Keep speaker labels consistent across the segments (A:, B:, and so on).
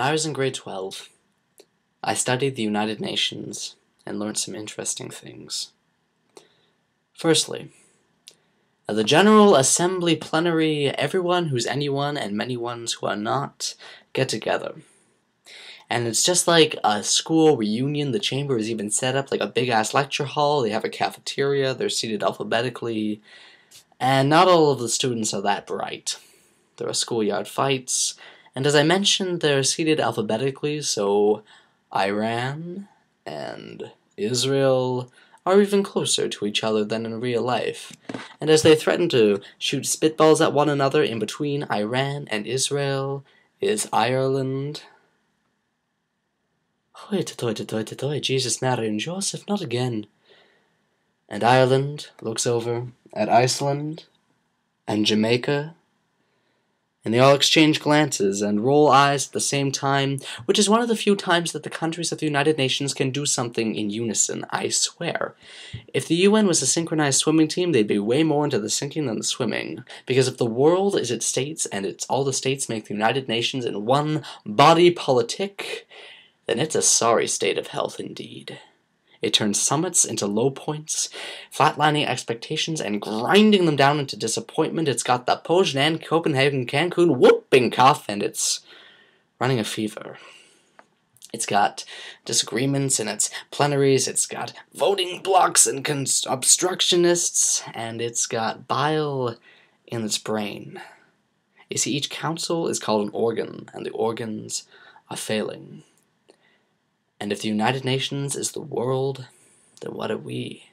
A: When I was in grade 12, I studied the United Nations and learned some interesting things. Firstly, at the General Assembly Plenary, everyone who's anyone and many ones who are not get together. And it's just like a school reunion. The chamber is even set up like a big-ass lecture hall. They have a cafeteria. They're seated alphabetically. And not all of the students are that bright. There are schoolyard fights. And as I mentioned, they're seated alphabetically, so Iran and Israel are even closer to each other than in real life. And as they threaten to shoot spitballs at one another, in between Iran and Israel is Ireland. Jesus, Mary, and Joseph, not again. And Ireland looks over at Iceland and Jamaica, and they all exchange glances and roll eyes at the same time, which is one of the few times that the countries of the United Nations can do something in unison, I swear. If the UN was a synchronized swimming team, they'd be way more into the sinking than the swimming. Because if the world is its states, and it's all the states make the United Nations in one body politic, then it's a sorry state of health indeed. It turns summits into low points, flatlining expectations and grinding them down into disappointment. It's got the Poznan, Copenhagen, Cancun whooping cough, and it's running a fever. It's got disagreements in its plenaries, it's got voting blocks and obstructionists, and it's got bile in its brain. You see, each council is called an organ, and the organs are failing. And if the United Nations is the world, then what are we?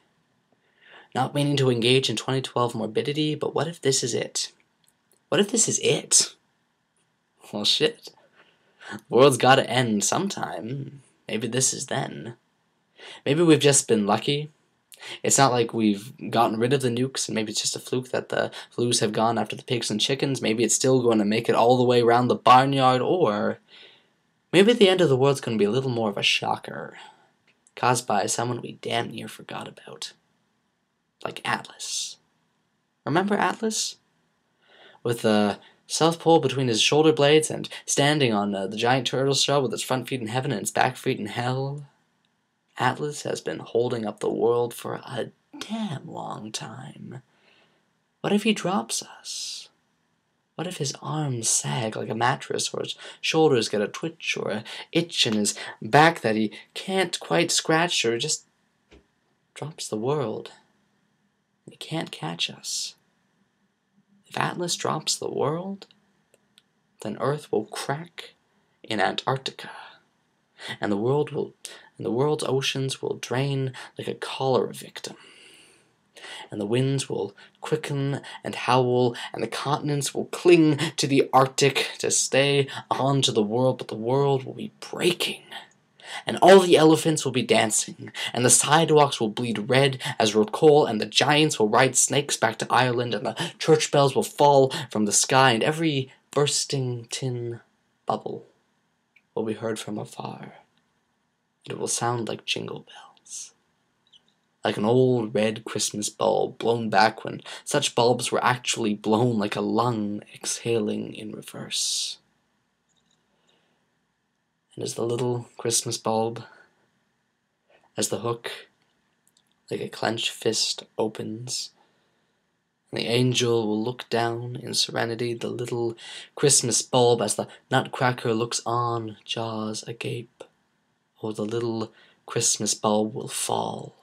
A: Not meaning to engage in 2012 morbidity, but what if this is it? What if this is it? Well, shit. The world's gotta end sometime. Maybe this is then. Maybe we've just been lucky. It's not like we've gotten rid of the nukes, and maybe it's just a fluke that the flus have gone after the pigs and chickens. Maybe it's still going to make it all the way around the barnyard, or maybe the end of the world's going to be a little more of a shocker, caused by someone we damn near forgot about. Like Atlas. Remember Atlas? With the South Pole between his shoulder blades and standing on the giant turtle shell with its front feet in heaven and its back feet in hell. Atlas has been holding up the world for a damn long time. What if he drops us? What if his arms sag like a mattress, or his shoulders get a twitch or a itch in his back that he can't quite scratch, or just drops the world? He can't catch us. If Atlas drops the world, then Earth will crack in Antarctica, and the world's oceans will drain like a cholera victim. And the winds will quicken and howl, and the continents will cling to the Arctic to stay on to the world, but the world will be breaking. And all the elephants will be dancing, and the sidewalks will bleed red as road coal, and the giants will ride snakes back to Ireland, and the church bells will fall from the sky, and every bursting tin bubble will be heard from afar. And it will sound like jingle bells. Like an old red Christmas bulb blown back when such bulbs were actually blown, like a lung exhaling in reverse. And as the little Christmas bulb, as the hook, like a clenched fist, opens, and the angel will look down in serenity, the little Christmas bulb, as the nutcracker looks on, jaws agape, oh, the little Christmas bulb will fall.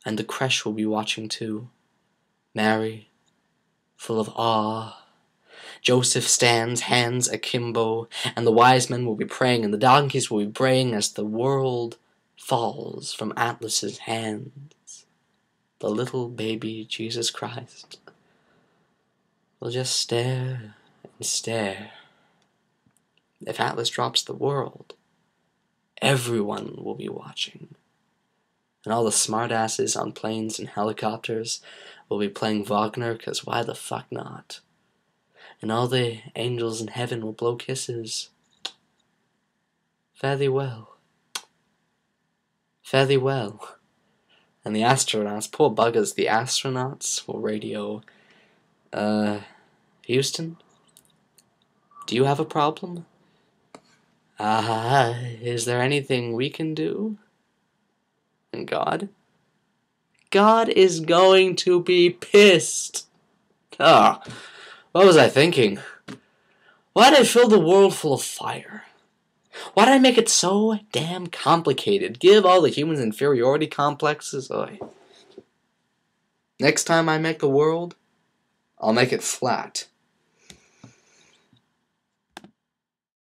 A: And the creche will be watching too. Mary, full of awe. Joseph stands, hands akimbo, and the wise men will be praying, and the donkeys will be braying as the world falls from Atlas's hands. The little baby Jesus Christ will just stare and stare. If Atlas drops the world, everyone will be watching. And all the smartasses on planes and helicopters will be playing Wagner, because why the fuck not? And all the angels in heaven will blow kisses. Fare thee well. Fare thee well. And the astronauts, poor buggers, the astronauts will radio, Houston? Do you have a problem? Is there anything we can do? And God? God is going to be pissed. Ah, what was I thinking? Why'd I fill the world full of fire? Why'd I make it so damn complicated? Give all the humans inferiority complexes? Next time I make the world, I'll make it flat.